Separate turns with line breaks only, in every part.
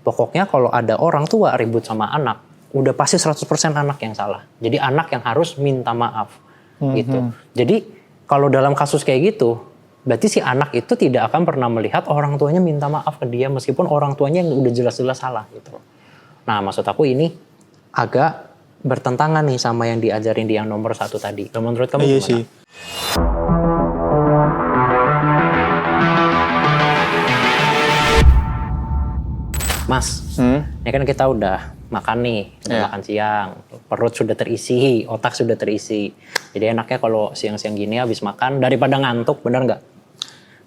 Pokoknya kalau ada orang tua ribut sama anak, udah pasti 100% anak yang salah. Jadi anak yang harus minta maaf gitu. Jadi kalau dalam kasus kayak gitu, berarti si anak itu tidak akan pernah melihat orang tuanya minta maaf ke dia meskipun orang tuanya yang udah jelas-jelas salah gitu. Nah, maksud aku ini agak bertentangan nih sama yang diajarin di yang nomor 1 tadi. Menurut kamu
Iya
gimana?
sih.
Mas, ini kan kita udah makan nih, makan siang, perut sudah terisi, otak sudah terisi. Jadi enaknya kalau siang-siang gini habis makan daripada ngantuk, bener nggak?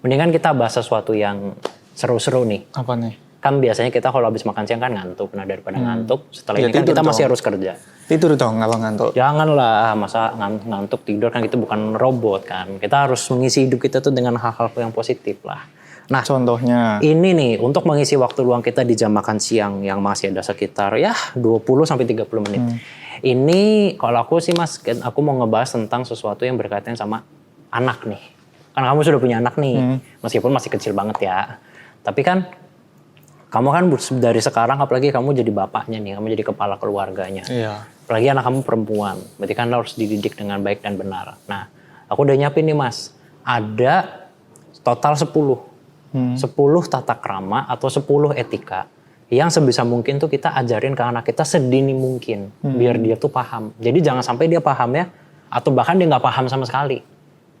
Mendingan kita bahas sesuatu yang seru-seru nih.
Apa nih?
Kan biasanya kita kalau habis makan siang kan ngantuk. Nah daripada ngantuk, setelah
Ya,
ini kan kita
tidur
masih
dong.
harus kerja.
Tidur dong kalau ngantuk.
Janganlah, masa ngantuk tidur kan kita bukan robot kan. Kita harus mengisi hidup kita tuh dengan hal-hal yang positif lah. Nah,
Contohnya.
ini nih untuk mengisi waktu luang kita di jam makan siang yang masih ada sekitar 20-30 menit. Ini kalau aku sih Mas, aku mau ngebahas tentang sesuatu yang berkaitan sama anak nih. Kan kamu sudah punya anak nih, meskipun masih kecil banget ya. Tapi kan kamu kan dari sekarang apalagi kamu jadi bapaknya nih, kamu jadi kepala keluarganya.
Iya.
Apalagi anak kamu perempuan, berarti kan harus dididik dengan baik dan benar. Nah, aku udah nyiapin nih Mas, ada total 10 tata krama atau 10 etika yang sebisa mungkin tuh kita ajarin ke anak kita sedini mungkin biar dia tuh paham. Jadi jangan sampai dia paham ya, atau bahkan dia nggak paham sama sekali.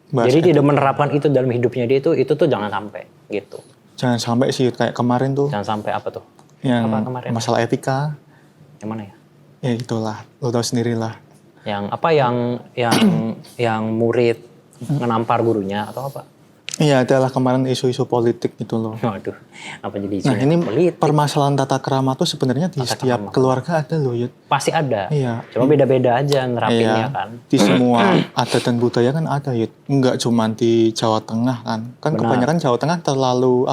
Jadi tidak menerapkan itu dalam hidupnya dia itu tuh jangan sampai gitu.
Jangan sampai sih kayak kemarin tuh.
Jangan sampai apa tuh?
Yang
Apa kemarin?
masalah etika.
Yang mana ya?
Ya itulah, lo tau sendiri lah.
Yang apa yang murid menampar gurunya atau apa?
Iya, adalah kemarin isu-isu politik gitu loh.
Waduh, apa jadi isu
Nah ini
politik?
permasalahan tata krama tuh sebenarnya di setiap keluarga ada loh, Yud.
Pasti ada.
Iya.
Cuma beda-beda aja nerapinnya
Iya,
kan.
di semua adat dan budaya kan ada, Yud. Enggak cuma di Jawa Tengah kan. Kan kebanyakan Jawa Tengah terlalu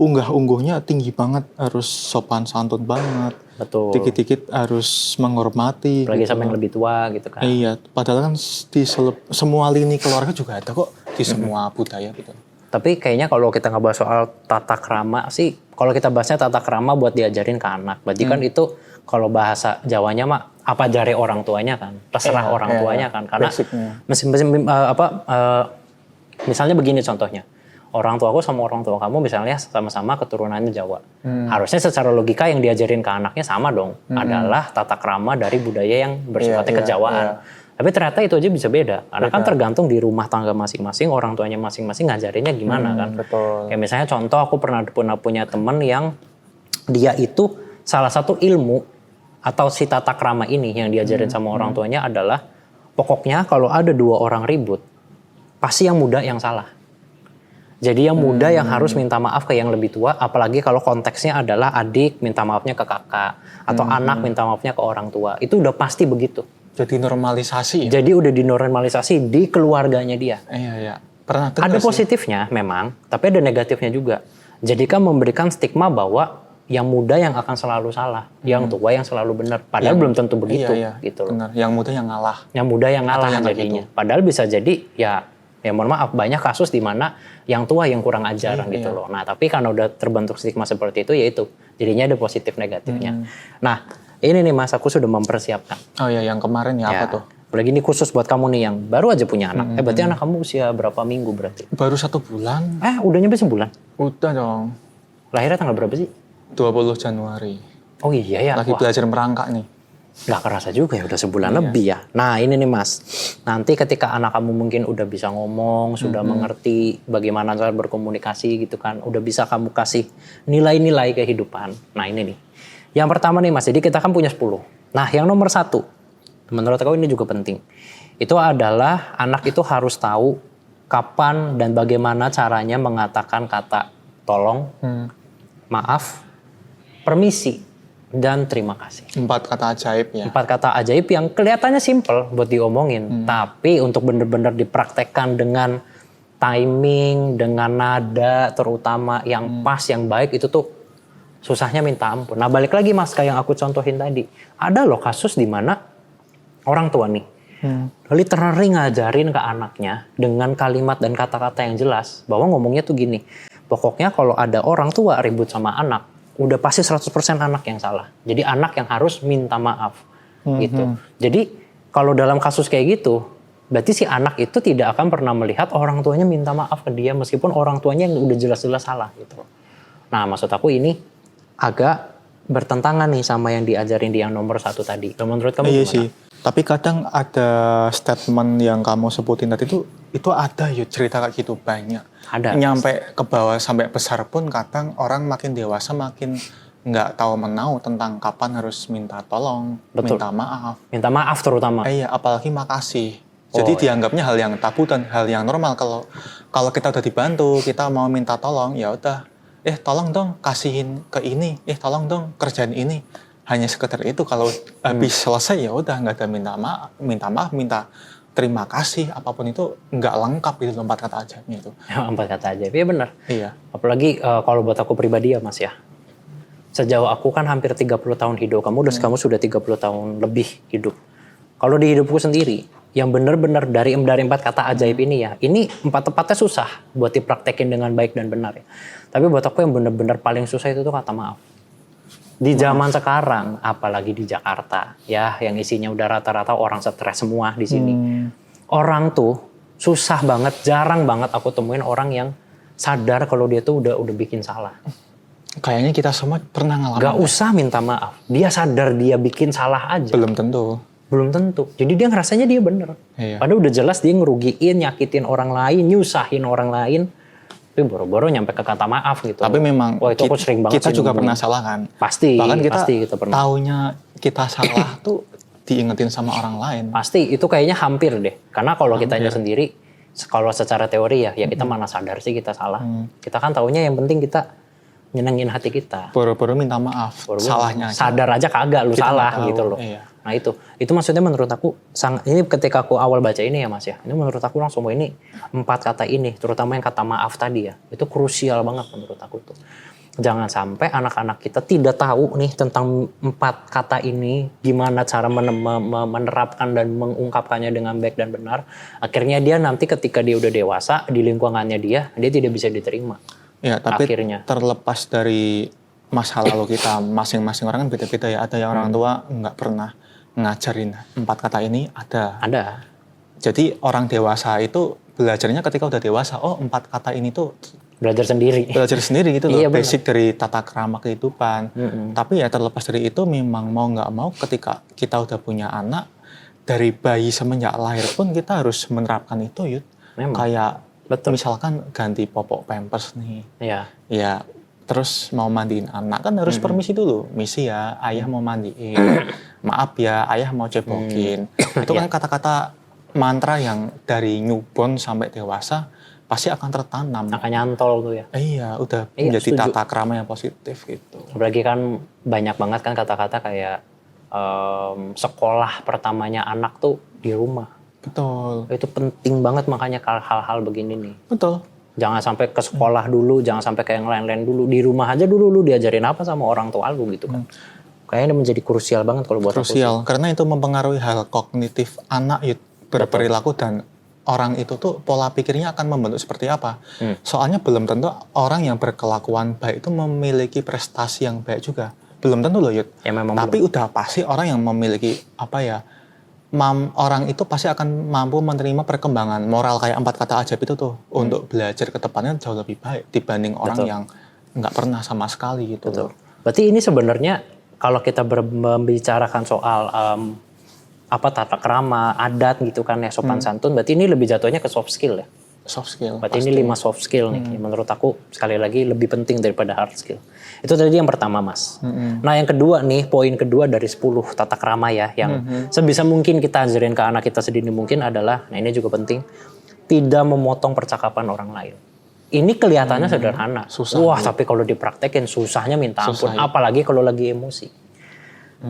unggah-ungguhnya tinggi banget, harus sopan santun banget.
Betul.
Dikit-dikit harus menghormati.
Apalagi
gitu.
sama yang lebih tua gitu kan.
Iya, padahal kan di semua lini keluarga juga ada kok, di semua budaya gitu.
Tapi kayaknya kalau kita ngebahas soal tata krama sih, kalau kita bahasnya tata krama buat diajarin ke anak. Berarti kan itu kalau bahasa Jawanya mah apa jari orang tuanya kan, terserah orang tuanya kan. Karena misalnya begini contohnya. Orang tuaku sama orang tua kamu misalnya sama-sama keturunannya Jawa. Harusnya secara logika yang diajarin ke anaknya sama dong. Adalah tata krama dari budaya yang bersifatnya kejawaan. Tapi ternyata itu aja bisa beda. Karena kan tergantung di rumah tangga masing-masing, orang tuanya masing-masing ngajarinnya gimana kan.
Betul.
Kayak misalnya contoh aku pernah punya temen yang dia itu salah satu ilmu atau si tata krama ini yang diajarin sama orang tuanya adalah pokoknya kalau ada 2 orang ribut, pasti yang muda yang salah. Jadi yang muda yang harus minta maaf ke yang lebih tua, apalagi kalau konteksnya adalah adik minta maafnya ke kakak, atau anak minta maafnya ke orang tua. Itu udah pasti begitu.
Jadi normalisasi ya?
Jadi udah dinormalisasi di keluarganya dia.
Iya. Pernah
Ada positifnya memang, tapi ada negatifnya juga. Jadi kan memberikan stigma bahwa yang muda yang akan selalu salah, yang tua yang selalu benar. Padahal belum tentu begitu. Gitu loh.
Benar. Yang muda yang ngalah.
Yang muda yang ngalah
yang
jadinya. Padahal bisa jadi ya mohon maaf banyak kasus di mana yang tua yang kurang ajar gitu loh. Nah tapi karena udah terbentuk stigma seperti itu ya itu jadinya ada positif negatifnya. Nah ini nih Mas aku sudah mempersiapkan.
Oh ya yang kemarin ya apa tuh?
Apalagi ini khusus buat kamu nih yang baru aja punya anak. Berarti anak kamu usia berapa minggu berarti?
Baru 1 bulan.
Udah nyampe sebulan?
Udah dong.
Lahirnya tanggal berapa sih?
20 Januari.
Oh iya ya.
Lagi belajar merangkak nih.
Nggak kerasa juga ya udah sebulan lebih ya. Nah ini nih Mas, nanti ketika anak kamu mungkin udah bisa ngomong, sudah mengerti bagaimana cara berkomunikasi gitu kan, udah bisa kamu kasih nilai-nilai kehidupan. Nah ini nih, yang pertama nih Mas, jadi kita kan punya 10. Nah yang nomor 1, menurut aku ini juga penting. Itu adalah anak itu harus tahu kapan dan bagaimana caranya mengatakan kata tolong, maaf, permisi, dan terima kasih.
4 kata ajaib ya.
4 kata ajaib yang kelihatannya simple buat diomongin. Tapi untuk benar-benar dipraktekkan dengan timing, dengan nada terutama yang pas, yang baik itu tuh susahnya minta ampun. Nah balik lagi Mas kayak yang aku contohin tadi. Ada loh kasus di mana orang tua nih literally ngajarin ke anaknya dengan kalimat dan kata-kata yang jelas bahwa ngomongnya tuh gini. Pokoknya kalau ada orang tua ribut sama anak, udah pasti 100% anak yang salah. Jadi anak yang harus minta maaf gitu. Jadi kalau dalam kasus kayak gitu, berarti si anak itu tidak akan pernah melihat orang tuanya minta maaf ke dia meskipun orang tuanya yang udah jelas-jelas salah gitu. Nah, maksud aku ini agak bertentangan nih sama yang diajarin di yang nomor 1 tadi. Menurut kamu
Iya
gimana?
sih. Tapi kadang ada statement yang kamu sebutin tadi itu ada yuk cerita kayak gitu banyak.
Ada.
Nyampe ke bawah sampai besar pun kadang orang makin dewasa makin nggak tahu menau tentang kapan harus minta tolong,
Betul.
minta maaf.
Minta maaf terutama.
Iya, apalagi makasih. Jadi dianggapnya hal yang tabu dan hal yang normal. Kalau kita udah dibantu, kita mau minta tolong, ya udah, tolong dong kasihin ke ini, tolong dong kerjain ini. Hanya sekedar itu. Kalau habis selesai ya udah nggak ada minta maaf, minta terima kasih, apapun itu nggak lengkap gitu 4 kata ajaibnya itu.
4 kata ajaib, iya benar.
Iya.
Apalagi kalau buat aku pribadi ya Mas ya. Sejauh aku kan hampir 30 tahun hidup, kamu sudah 30 tahun lebih hidup. Kalau di hidupku sendiri, yang benar-benar dari 4 kata ajaib ini ya, ini 4 tepatnya susah buat dipraktekin dengan baik dan benar ya. Tapi buat aku yang benar-benar paling susah itu tuh kata maaf. Di zaman sekarang, apalagi di Jakarta ya, yang isinya udah rata-rata orang stres semua di sini. Orang tuh susah banget, jarang banget aku temuin orang yang sadar kalau dia tuh udah bikin salah.
Kayaknya kita semua pernah ngalamin.
Gak usah minta maaf. Dia sadar dia bikin salah aja.
Belum tentu.
Belum tentu. Jadi dia ngerasanya dia bener.
Iya.
Padahal udah jelas dia ngerugiin, nyakitin orang lain, nyusahin orang lain. Tapi boro-boro nyampe ke kata maaf gitu.
Tapi memang
wah, itu aku sering banget
kita
sih
juga
nemuin.
pernah salah kan.
Pasti.
Bahkan
kita pernah.
taunya kita salah tuh diingetin sama orang lain.
Pasti. Itu kayaknya hampir deh. Karena kalau kitanya sendiri, kalau secara teori ya kita mana sadar sih kita salah. Kita kan taunya yang penting kita nyenengin hati kita.
Boro-boro minta maaf. Salahnya.
Sadar aja kagak lu
Kita
salah
nggak tahu,
gitu loh.
iya.
Nah itu maksudnya menurut aku ini ketika aku awal baca ini ya Mas ya. Ini menurut aku langsung ini 4 kata ini, terutama yang kata maaf tadi ya. Itu krusial banget menurut aku tuh. Jangan sampai anak-anak kita tidak tahu nih tentang 4 kata ini, gimana cara menerapkan dan mengungkapkannya dengan baik dan benar. Akhirnya dia nanti ketika dia udah dewasa di lingkungannya dia tidak bisa diterima.
Ya, tapi
Akhirnya.
terlepas dari masa lalu kita, masing-masing orang kan beda-beda ya. Ada yang orang tua nggak pernah ngajarin 4 kata ini, ada. Jadi orang dewasa itu belajarnya ketika udah dewasa. Oh, 4 kata ini tuh
Belajar sendiri
gitu loh.
Iya,
basic dari tata krama kehidupan. Tapi ya terlepas dari itu memang mau nggak mau ketika kita udah punya anak, dari bayi semenjak lahir pun kita harus menerapkan itu Yud.
Memang.
Kayak
Betul.
misalkan ganti popok pampers nih.
Iya.
Ya, terus mau mandiin anak kan harus permisi dulu. Misi ya, ayah mau mandiin. Maaf ya, ayah mau cebokin. Itu kan kata-kata mantra yang dari newborn sampai dewasa pasti akan tertanam.
Akan nyantol tuh ya.
Iya, udah menjadi
setuju.
tata krama yang positif gitu.
Apalagi kan banyak banget kan kata-kata kayak sekolah pertamanya anak tuh di rumah.
Betul.
Itu penting banget makanya hal-hal begini nih.
Betul.
Jangan sampai ke sekolah dulu, jangan sampai ke yang lain-lain dulu. Di rumah aja dulu lu diajarin apa sama orang tua lu gitu kan. Kayaknya menjadi krusial banget kalau buat aku sih.
Krusial, karena itu mempengaruhi hal kognitif anak berperilaku dan orang itu tuh pola pikirnya akan membentuk seperti apa. Soalnya belum tentu orang yang berkelakuan baik itu memiliki prestasi yang baik juga. Belum tentu loh Yud.
Ya, memang
tapi udah pasti orang yang memiliki orang itu pasti akan mampu menerima perkembangan moral kayak 4 kata ajaib itu tuh untuk belajar ke depannya jauh lebih baik dibanding orang yang nggak pernah sama sekali gitu.
Betul. Berarti ini sebenarnya kalau kita membicarakan soal tata krama, adat gitu kan ya, sopan santun, berarti ini lebih jatuhnya ke soft skill ya.
Soft skill.
Berarti ini 5 soft skill nih. Menurut aku sekali lagi lebih penting daripada hard skill. Itu tadi yang pertama Mas. Nah yang kedua nih, poin kedua dari 10 tata krama ya. Yang sebisa mungkin kita ajarin ke anak kita sedini mungkin adalah, nah ini juga penting, tidak memotong percakapan orang lain. Ini kelihatannya sederhana.
Susah.
Wah tapi kalau dipraktekin susahnya minta ampun. Apalagi kalau lagi emosi.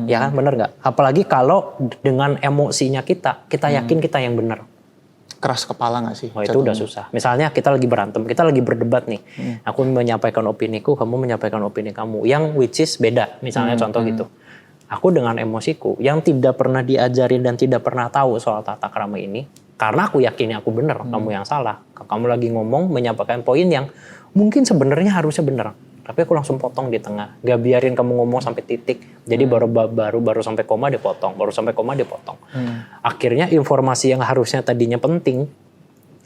Ya kan bener gak? Apalagi kalau dengan emosinya kita yakin kita yang benar.
Keras kepala gak sih?
Oh itu udah susah. Misalnya kita lagi berantem, kita lagi berdebat nih. Aku menyampaikan opiniku, kamu menyampaikan opini kamu. Yang which is beda. Misalnya contoh gitu. Aku dengan emosiku yang tidak pernah diajarin dan tidak pernah tahu soal tata krama ini. Karena aku yakin aku benar, kamu yang salah. Kamu lagi ngomong menyampaikan poin yang mungkin sebenarnya harusnya benar. Tapi aku langsung potong di tengah. Gak biarin kamu ngomong sampai titik. Jadi baru sampai koma dia potong. Baru sampai koma dia potong. Akhirnya informasi yang harusnya tadinya penting,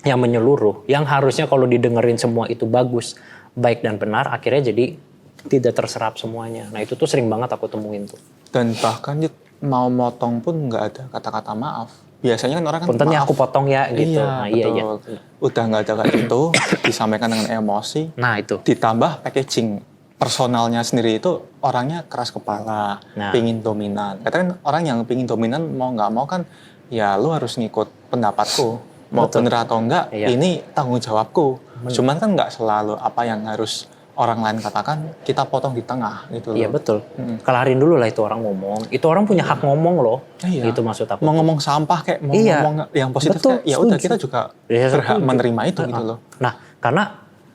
yang menyeluruh, yang harusnya kalau didengerin semua itu bagus, baik dan benar, akhirnya jadi tidak terserap semuanya. Nah itu tuh sering banget aku temuin tuh.
Dan bahkan Yud, mau motong pun nggak ada kata-kata maaf. Biasanya kan orang kan
Puntennya
maaf.
aku potong ya gitu.
Iya,
Nah,
betul.
iya.
Udah nggak ada kayak gitu, disampaikan dengan emosi.
Nah itu.
Ditambah packaging personalnya sendiri itu orangnya keras kepala, pingin dominan. Kadang kan orang yang pingin dominan mau nggak mau kan, ya lu harus ngikut pendapatku. Mau bener atau enggak, ini tanggung jawabku. Cuman kan nggak selalu apa yang harus orang lain katakan, kita potong di tengah gitu loh.
Iya betul. Kelarin dulu lah itu orang ngomong. Itu orang punya hak ngomong loh.
Iya.
Itu maksud aku.
Mau ngomong sampah kayak mau ngomong yang positif kayak ya udah kita juga berhak menerima itu gitu loh.
Nah, karena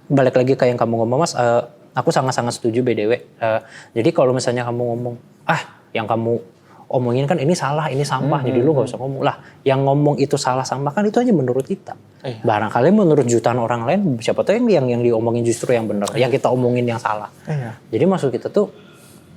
balik lagi ke yang kamu ngomong Mas, aku sangat-sangat setuju BDW. Jadi kalau misalnya kamu ngomong, yang kamu omongin kan ini salah, ini sampah, jadi lu gak usah ngomong. Lah, yang ngomong itu salah sampah kan itu aja menurut kita. Barangkali menurut jutaan orang lain, siapa tahu yang diomongin justru yang benar, yang kita omongin yang salah. Jadi maksud kita tuh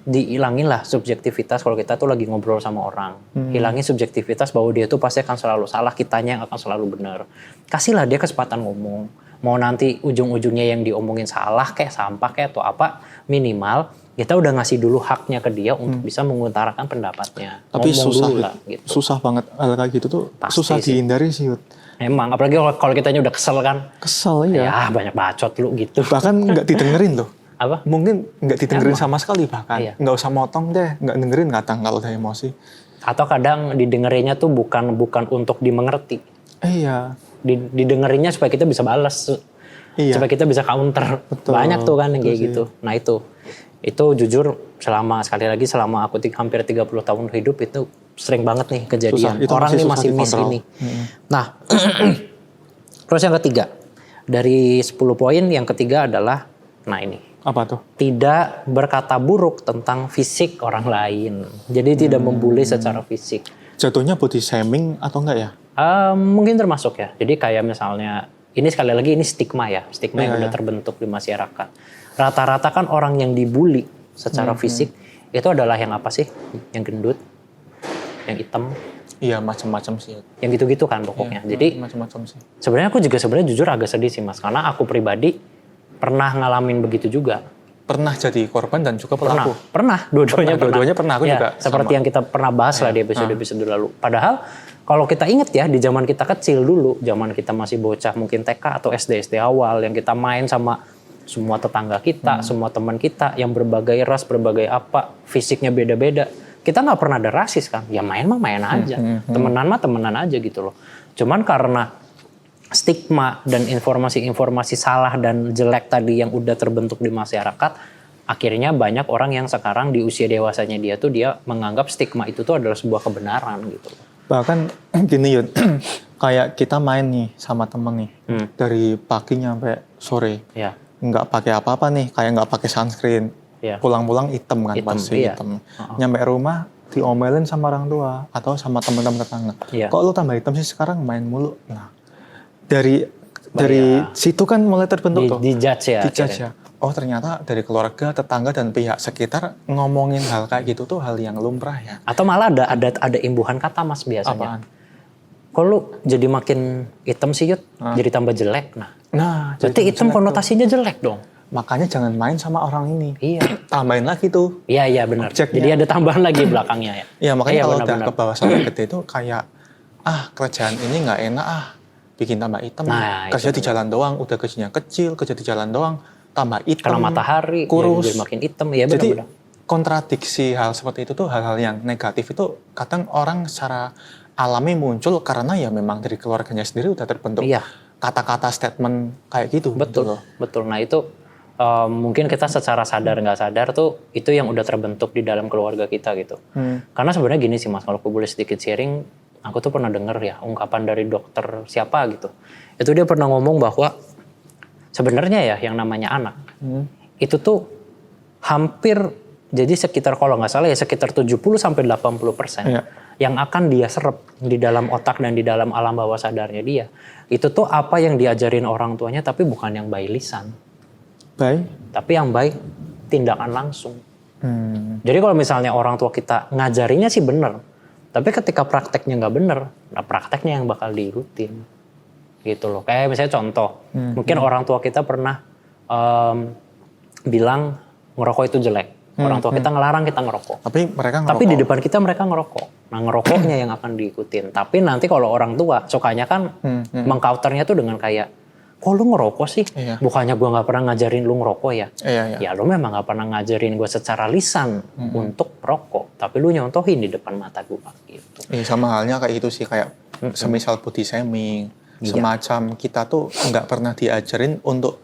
dihilangin lah subjektivitas kalau kita tuh lagi ngobrol sama orang. Hilangin subjektivitas bahwa dia tuh pasti akan selalu salah, kitanya yang akan selalu benar. Kasihlah dia kesempatan ngomong. Mau nanti ujung-ujungnya yang diomongin salah kayak sampah kayak atau apa, minimal kita udah ngasih dulu haknya ke dia untuk bisa mengutarakan pendapatnya.
Tapi susah,
lah, gitu.
Susah banget hal kayak gitu tuh. Pasti susah sih dihindari sih.
Emang, apalagi kalau kitanya udah kesel kan.
Kesel ya.
Ya banyak bacot lu gitu.
Bahkan nggak didengerin tuh.
Apa?
Mungkin nggak didengerin sama sekali bahkan. Nggak usah motong deh, nggak dengerin kadang kalau udah emosi.
Atau kadang didengerinnya tuh bukan untuk dimengerti.
Iya.
Didengerinnya supaya kita bisa balas. Supaya kita bisa counter. Betul. Banyak tuh kan yang kayak gitu. Nah itu jujur selama aku hampir 30 tahun hidup itu sering banget nih kejadian. Orang nih masih miss ini. Nah, terus yang ketiga. Dari 10 poin yang ketiga adalah, nah ini.
Apa tuh?
Tidak berkata buruk tentang fisik orang lain. Jadi tidak membuli secara fisik.
Jatuhnya body shaming atau enggak ya?
Mungkin termasuk ya. Jadi kayak misalnya, ini sekali lagi ini stigma ya. Stigma yang udah terbentuk di masyarakat. Rata-rata kan orang yang dibully secara fisik itu adalah yang apa sih? Yang gendut, yang hitam.
Iya, macam-macam sih.
Yang gitu-gitu kan pokoknya. Jadi
macam-macam sih.
Sebenarnya aku juga jujur agak sedih sih Mas, karena aku pribadi pernah ngalamin begitu juga.
Pernah jadi korban dan juga pelaku.
Pernah. Dua-duanya
pernah. Aku juga
seperti yang kita pernah bahas lah di episode lalu. Padahal kalau kita ingat ya, di zaman kita kecil dulu, zaman kita masih bocah, mungkin TK atau SD awal, yang kita main sama semua tetangga kita, semua teman kita yang berbagai ras, berbagai apa, fisiknya beda-beda. Kita nggak pernah ada rasis kan? Ya main aja. Temenan aja gitu loh. Cuman karena stigma dan informasi-informasi salah dan jelek tadi yang udah terbentuk di masyarakat, akhirnya banyak orang yang sekarang di usia dewasanya dia menganggap stigma itu tuh adalah sebuah kebenaran gitu.
Bahkan gini Yud, kayak kita main nih sama temen nih, dari pagi sampai sore. Nggak pakai apa-apa nih, kayak nggak pakai sunscreen. Pulang-pulang hitam kan, pasti hitam. Nyampe rumah diomelin sama orang tua atau sama teman-teman tetangga. Kok lu tambah hitam sih sekarang, main mulu. Nah, dari situ kan mulai terbentuk tuh.
Dijudge
ya. Oh ternyata dari keluarga, tetangga dan pihak sekitar ngomongin hal kayak gitu tuh hal yang lumrah ya.
Atau malah ada imbuhan kata Mas biasanya.
Apaan?
Kok lu jadi makin hitam sih Yud, jadi tambah jelek. Nah berarti hitam konotasinya jelek dong.
Makanya jangan main sama orang ini.
Iya.
Tambahin lagi tuh.
Iya benar. Jadi ada tambahan lagi belakangnya ya.
Iya makanya kalau udah ke bawah sampai gede itu kayak kerjaan ini nggak enak bikin tambah hitam. Kerja di jalan doang, udah gajinya kecil, kerja di jalan doang, tambah hitam.
Karena matahari,
kurus,
jadi makin hitam. Iya
jadi
benar.
kontradiksi hal seperti itu tuh hal-hal yang negatif itu kadang orang secara alami muncul karena ya memang dari keluarganya sendiri udah terbentuk kata-kata statement kayak gitu.
Betul. Nah itu mungkin kita secara sadar nggak sadar tuh itu yang udah terbentuk di dalam keluarga kita gitu. Karena sebenarnya gini sih Mas, kalau aku boleh sedikit sharing, aku tuh pernah denger ya ungkapan dari dokter siapa gitu. Itu dia pernah ngomong bahwa sebenarnya ya yang namanya anak itu tuh hampir jadi sekitar kalau nggak salah ya sekitar 70-80% yang akan dia serap di dalam otak dan di dalam alam bawah sadarnya dia. Itu tuh apa yang diajarin orang tuanya tapi bukan yang by lisan. Tapi yang by tindakan langsung. Jadi kalau misalnya orang tua kita ngajarinya sih bener, tapi ketika prakteknya nggak bener, nah prakteknya yang bakal diikutin. Gitu loh. Kayak misalnya contoh, mungkin orang tua kita pernah bilang ngerokok itu jelek. Orang tua kita ngelarang kita ngerokok.
Tapi mereka ngerokok.
Tapi di depan kita mereka ngerokok. Nah ngerokoknya yang akan diikutin. Tapi nanti kalau orang tua sukanya kan mengcounternya tuh dengan kayak, kok lu ngerokok sih?
Iya.
Bukannya gue gak pernah ngajarin lu ngerokok ya?
Iya.
Ya lu memang gak pernah ngajarin gue secara lisan untuk merokok. Tapi lu nyontohin di depan mata gue gitu.
Iya, sama halnya kayak itu sih, kayak semisal body shaming. Semacam kita tuh nggak pernah diajarin untuk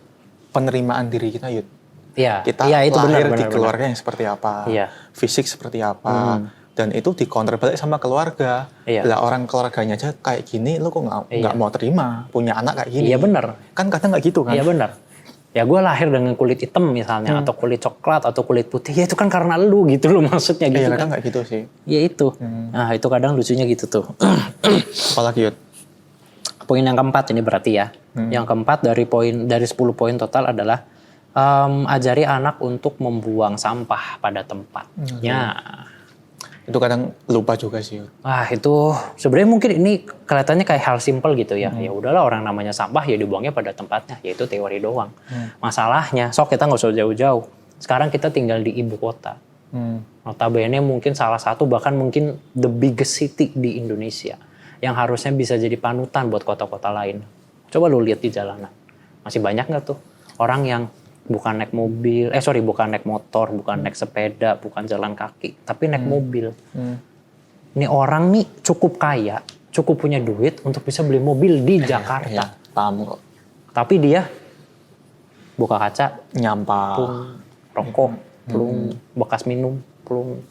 penerimaan diri kita, Yud.
Iya,
Kita
itu
lahir
benar,
di keluarga yang seperti apa,
Iya.
fisik seperti apa, dan itu dikonter balik sama keluarga.
Iya.
Lah orang keluarganya aja kayak gini, lu kok nggak mau terima punya anak kayak gini?
Iya benar.
Kan kadang nggak gitu kan?
Iya benar. Ya gue lahir dengan kulit hitam misalnya, atau kulit coklat, atau kulit putih. Ya itu kan karena lu gitu loh maksudnya gitu
Iya,
kan.
kadang nggak gitu sih.
Ya itu. Nah itu kadang lucunya gitu tuh.
Apalagi, Yud?
Poin yang keempat ini berarti ya. Yang keempat dari 10 poin total adalah ajari anak untuk membuang sampah pada tempatnya.
Itu kadang lupa juga sih, Yud.
Wah itu sebenarnya mungkin ini kelihatannya kayak hal simple gitu ya. Ya udahlah orang namanya sampah ya dibuangnya pada tempatnya. Ya itu teori doang. Masalahnya sok kita nggak usah jauh-jauh. Sekarang kita tinggal di ibu kota. Notabene mungkin salah satu bahkan mungkin the biggest city di Indonesia. Yang harusnya bisa jadi panutan buat kota-kota lain. Coba lu lihat di jalanan. Masih banyak nggak tuh orang yang bukan naik mobil, bukan naik motor, bukan naik sepeda, bukan jalan kaki, tapi naik mobil. Ini orang nih cukup kaya, cukup punya duit untuk bisa beli mobil di Jakarta.
Iya, paham kok.
Tapi dia buka kaca,
Nyampah.
plung, rokok, plung, bekas minum, plung.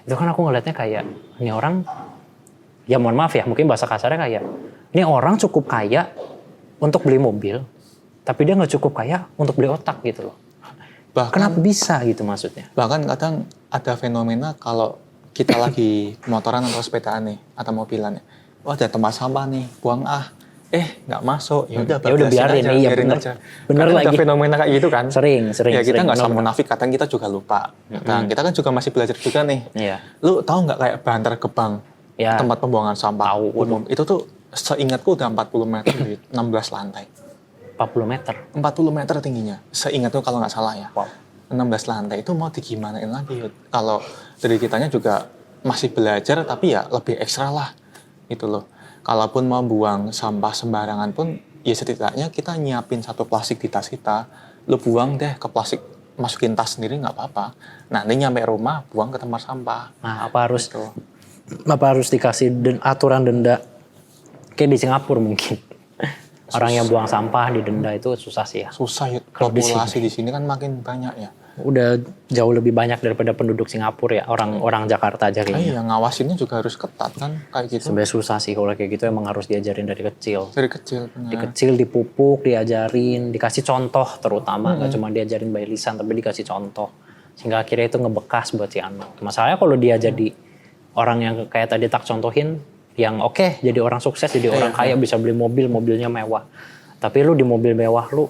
Itu kan aku ngelihatnya kayak, ini orang, ya mohon maaf ya, mungkin bahasa kasarnya kayak, ini orang cukup kaya untuk beli mobil, tapi dia nggak cukup kaya untuk beli otak gitu loh. Kenapa bisa gitu maksudnya?
Bahkan kadang ada fenomena kalau kita lagi motoran atau sepedaan nih, atau mobilan nih. Wah ada tempat sampah nih, buang nggak masuk. Ya udah
biarin nih, ya bener. Bener lagi.
Ada fenomena kayak gitu kan?
Sering.
Ya kita nggak sama munafik, kadang kita juga lupa. Kadang kita kan juga masih belajar juga nih.
Iya.
Lu tahu nggak kayak Bantar Gebang,
Ya.
tempat pembuangan sampah
Tahu.
umum? Itu tuh seingatku udah 40 meter, 16 lantai.
40 meter.
40 meter tingginya, seingatku kalau nggak salah ya.
Wow.
16 lantai itu mau digimanain lagi, Yud? Kalau dari kitanya juga masih belajar, tapi ya lebih ekstra lah, gitu loh. Kalaupun mau buang sampah sembarangan pun, ya setidaknya kita nyiapin satu plastik di tas kita, lu buang deh ke plastik, masukin tas sendiri nggak apa-apa. Nanti nyampe rumah, buang ke tempat sampah.
Nah, apa harus dikasih aturan denda kayak di Singapura mungkin? Orang yang buang sampah didenda itu susah sih ya.
Susah, Yud.
Kalau di
Populasi di sini kan makin banyak ya.
Udah jauh lebih banyak daripada penduduk Singapura ya, orang Jakarta aja kayaknya.
Iya, ngawasinnya juga harus ketat kan, kayak gitu.
Sebenarnya susah sih kalau kayak gitu, emang harus diajarin dari kecil.
Dari kecil, benar.
Di kecil dipupuk, diajarin, dikasih contoh terutama, nggak cuma diajarin by lisan tapi dikasih contoh. Sehingga akhirnya itu ngebekas buat si anak. Masalahnya kalau dia jadi orang yang kayak tadi tak contohin, yang oke, jadi orang sukses, jadi orang kaya, bisa beli mobil, mobilnya mewah. Tapi lu di mobil mewah lu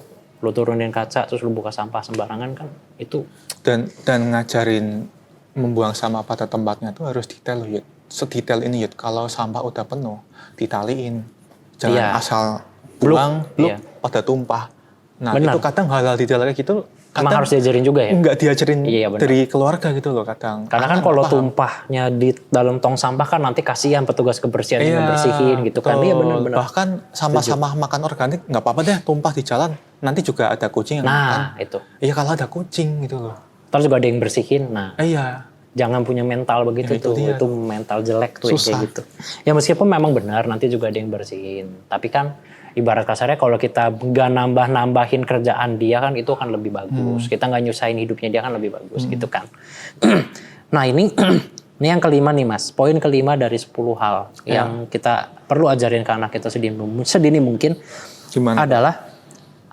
turunin kaca terus lu buka sampah sembarangan kan itu.
Dan ngajarin membuang sampah pada tempatnya tuh harus detail, Yud. Sedetail ini, Yud. Kalau sampah udah penuh, ditaliin. Jangan asal buang, pada tumpah. Nah,
Benar.
itu kadang hal-hal detail kayak gitu
Emang harus diajarin juga ya?
Enggak diajarin
Iya,
dari keluarga gitu loh kadang.
Karena kan kalau tumpahnya di dalam tong sampah kan nanti kasihan petugas kebersihan yang ngebersihin gitu kan. Iya benar-benar.
Bahkan sama-sama makan organik nggak apa-apa deh tumpah di jalan. Nanti juga ada kucing yang makan.
Nah itu.
Iya kalau ada kucing gitu loh.
Terus juga ada yang bersihin. Nah
iya.
Jangan punya mental begitu
Ya,
tuh. Itu mental jelek tuh kayak gitu. Ya meskipun memang benar nanti juga ada yang bersihin. Tapi kan ibarat kasarnya kalau kita nggak nambah-nambahin kerjaan dia kan itu akan lebih bagus. Kita nggak nyusahin hidupnya dia kan lebih bagus gitu kan. Nah ini yang kelima nih Mas. Poin kelima dari 10 hal yang kita perlu ajarin ke anak kita sedini mungkin.
Gimana?
Adalah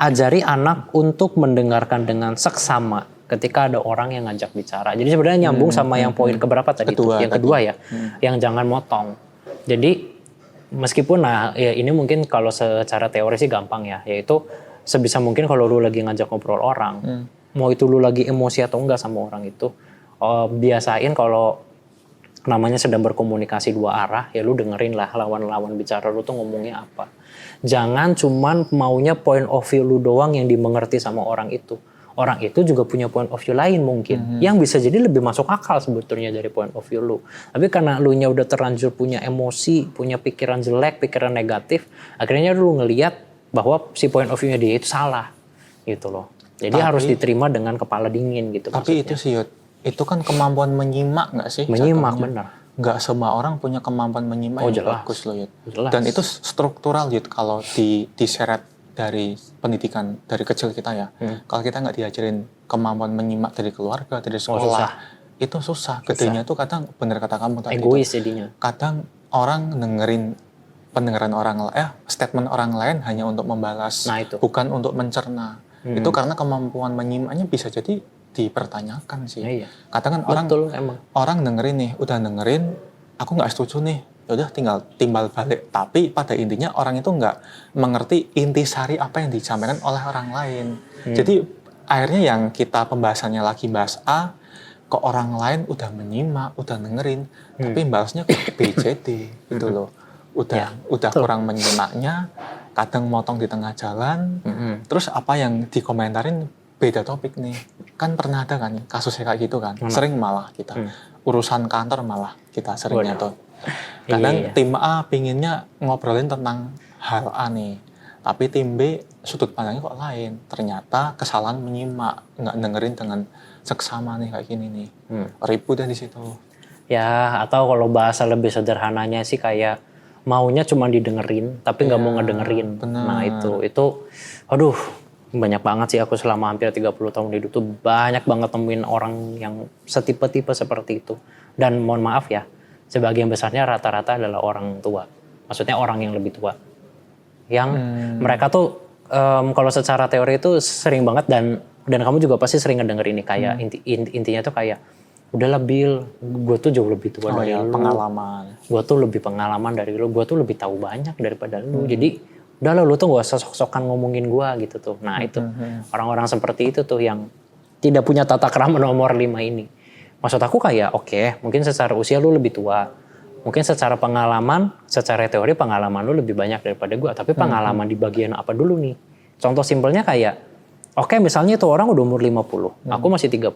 ajari anak untuk mendengarkan dengan seksama ketika ada orang yang ngajak bicara. Jadi sebenarnya nyambung sama yang poin keberapa tadi itu? Yang kedua ya. Yang jangan motong. Jadi meskipun ya ini mungkin kalau secara teori sih gampang ya, yaitu sebisa mungkin kalau lu lagi ngajak ngobrol orang, Mau itu lu lagi emosi atau enggak sama orang itu, biasain kalau namanya sedang berkomunikasi dua arah, ya lu dengerin lah lawan bicara lu tuh ngomongnya apa. Jangan cuman maunya point of view lu doang yang dimengerti sama orang itu. Orang itu juga punya point of view lain mungkin, yang bisa jadi lebih masuk akal sebetulnya dari point of view lu. Tapi karena lu nya udah terlanjur punya emosi, punya pikiran jelek, pikiran negatif, akhirnya lu ngelihat bahwa si point of view-nya dia itu salah, gitu loh. Jadi harus diterima dengan kepala dingin gitu.
Tapi
maksudnya.
itu sih Yud, itu kan kemampuan menyimak nggak sih?
Menyimak,
jatuhnya?
benar.
Nggak semua orang punya kemampuan menyimak yang
jelas.
bagus loh Yud.
Jelas.
Dan itu struktural Yud kalau diseret dari pendidikan dari kecil kita ya. Kalau kita nggak diajarin kemampuan menyimak dari keluarga, dari sekolah, itu susah. Gedenya tuh kadang bener kata kamu tadi.
Egois jadinya.
Kadang orang dengerin pendengaran statement orang lain hanya untuk membalas, bukan untuk mencerna. Itu karena kemampuan menyimaknya bisa jadi dipertanyakan sih.
Iya.
Kadang kan orang dengerin nih, udah dengerin, aku nggak setuju nih, udah tinggal timbal balik. Tapi pada intinya orang itu nggak mengerti intisari apa yang disampaikan oleh orang lain. Jadi akhirnya yang kita pembahasannya lagi bahas A, ke orang lain udah menyimak, udah dengerin, tapi bahasnya ke B, C, D gitu loh. Udah kurang menyimaknya, kadang motong di tengah jalan, terus apa yang dikomentarin beda topik nih. Kan pernah ada kan kasusnya kayak gitu kan. Sering malah kita. Urusan kantor malah kita seringnya tuh. Kadang tim A pinginnya ngobrolin tentang hal A nih. Tapi tim B sudut pandangnya kok lain. Ternyata kesalahan menyimak, nggak dengerin dengan seksama nih kayak gini nih. Ribut deh di situ.
Ya, atau kalau bahasa lebih sederhananya sih kayak maunya cuma didengerin tapi nggak mau ngedengerin.
Bener.
Nah itu aduh, banyak banget sih aku selama hampir 30 tahun hidup tuh banyak banget temuin orang yang setipe-tipe seperti itu. Dan mohon maaf ya, sebagian besarnya rata-rata adalah orang tua. Maksudnya orang yang lebih tua. Yang mereka tuh kalau secara teori itu sering banget dan kamu juga pasti sering ngedenger ini kayak intinya tuh kayak udahlah Bill, gue tuh jauh lebih tua dari lu.
Pengalaman.
Gue tuh lebih pengalaman dari lu, gue tuh lebih tahu banyak daripada lu. Jadi udahlah lu tuh gak usah sok-sokan ngomongin gue gitu tuh. Nah itu orang-orang seperti itu tuh yang tidak punya tata krama nomor 5 ini. Maksud aku kayak oke, mungkin secara usia lu lebih tua. Mungkin secara pengalaman, secara teori pengalaman lu lebih banyak daripada gue. Tapi pengalaman di bagian apa dulu nih? Contoh simpelnya kayak, oke misalnya itu orang udah umur 50, aku masih 30.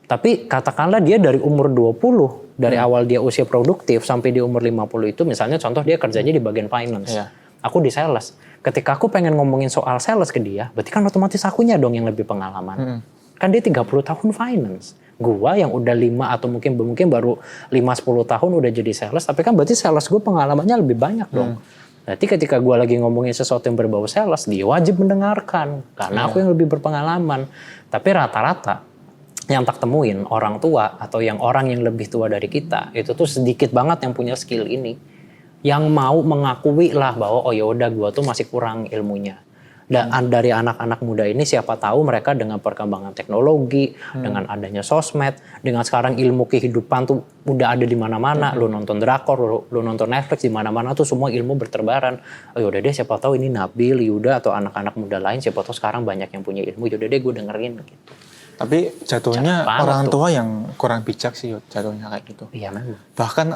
Tapi katakanlah dia dari umur 20, dari awal dia usia produktif sampai di umur 50 itu misalnya contoh dia kerjanya di bagian finance. Aku di sales. Ketika aku pengen ngomongin soal sales ke dia, berarti kan otomatis akunya dong yang lebih pengalaman. Kan dia 30 tahun finance. Gua yang udah 5 atau mungkin baru 5-10 tahun udah jadi sales, tapi kan berarti sales gue pengalamannya lebih banyak dong. Berarti ketika gue lagi ngomongin sesuatu yang berbau sales, dia wajib mendengarkan. Karena aku yang lebih berpengalaman. Tapi rata-rata yang tak temuin orang tua atau yang orang yang lebih tua dari kita, itu tuh sedikit banget yang punya skill ini. Yang mau mengakui lah bahwa oh yaudah gue tuh masih kurang ilmunya. Dan dari anak-anak muda ini siapa tahu mereka dengan perkembangan teknologi, dengan adanya sosmed, dengan sekarang ilmu kehidupan tuh udah ada di mana-mana. Lu nonton drakor, lu nonton Netflix di mana-mana tuh semua ilmu berterbaran. Oh yaudah deh siapa tahu ini Nabil, Yuda atau anak-anak muda lain siapa tahu sekarang banyak yang punya ilmu. Yaudah deh gue dengerin gitu.
Tapi jatuhnya orang tua yang kurang bijak sih jatuhnya kayak gitu.
Iya memang.
Bahkan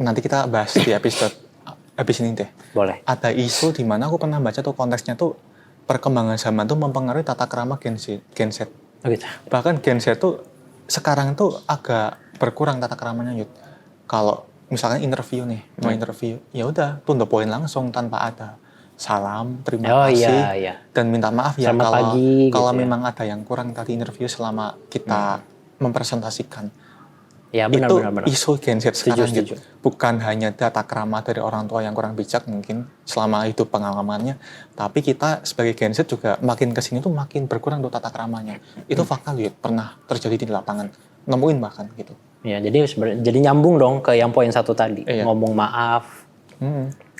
nanti kita bahas di episode ini deh.
Boleh.
Ada isu di mana aku pernah baca tuh konteksnya tuh perkembangan zaman tuh mempengaruhi tata krama Gen Z.
Oh gitu.
Bahkan Gen Z tuh sekarang tuh agak berkurang tata kramanya Yud. Kalau misalkan interview nih, mau interview, ya udah to the point langsung tanpa ada salam, terima kasih, dan minta maaf ya kalau
gitu
memang ada yang kurang tadi interview selama kita mempresentasikan.
Ya benar.
Isu Gen Z sekarang gitu. Bukan hanya tata krama dari orang tua yang kurang bijak mungkin selama itu pengalamannya, tapi kita sebagai Gen Z juga makin kesini tuh makin berkurang tuh tata kramanya. Itu fakta lihat pernah terjadi di lapangan, nemuin bahkan gitu.
Ya jadi nyambung dong ke yang poin satu tadi, ngomong maaf.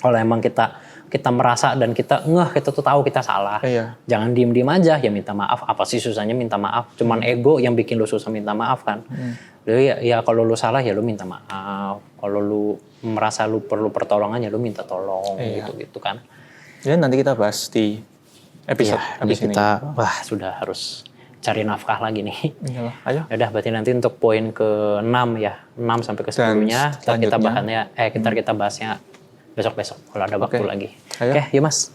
Kalau emang kita merasa dan kita tuh tahu kita salah. Jangan diem-diem aja, ya minta maaf. Apa sih susahnya minta maaf? Cuman ego yang bikin lu susah minta maaf kan. Jadi ya kalau lu salah ya lu minta maaf. Kalau lu merasa lu perlu pertolongan ya lu minta tolong gitu kan.
Jadi nanti kita bahas di episode habis ini.
Sudah harus cari nafkah lagi nih.
Iyalah, ayo.
Ya udah berarti nanti untuk poin ke-6 ya. 6 sampai ke 10-nya kita bahasnya besok-besok kalau ada waktu lagi.
Ayo.
Oke, yuk Mas.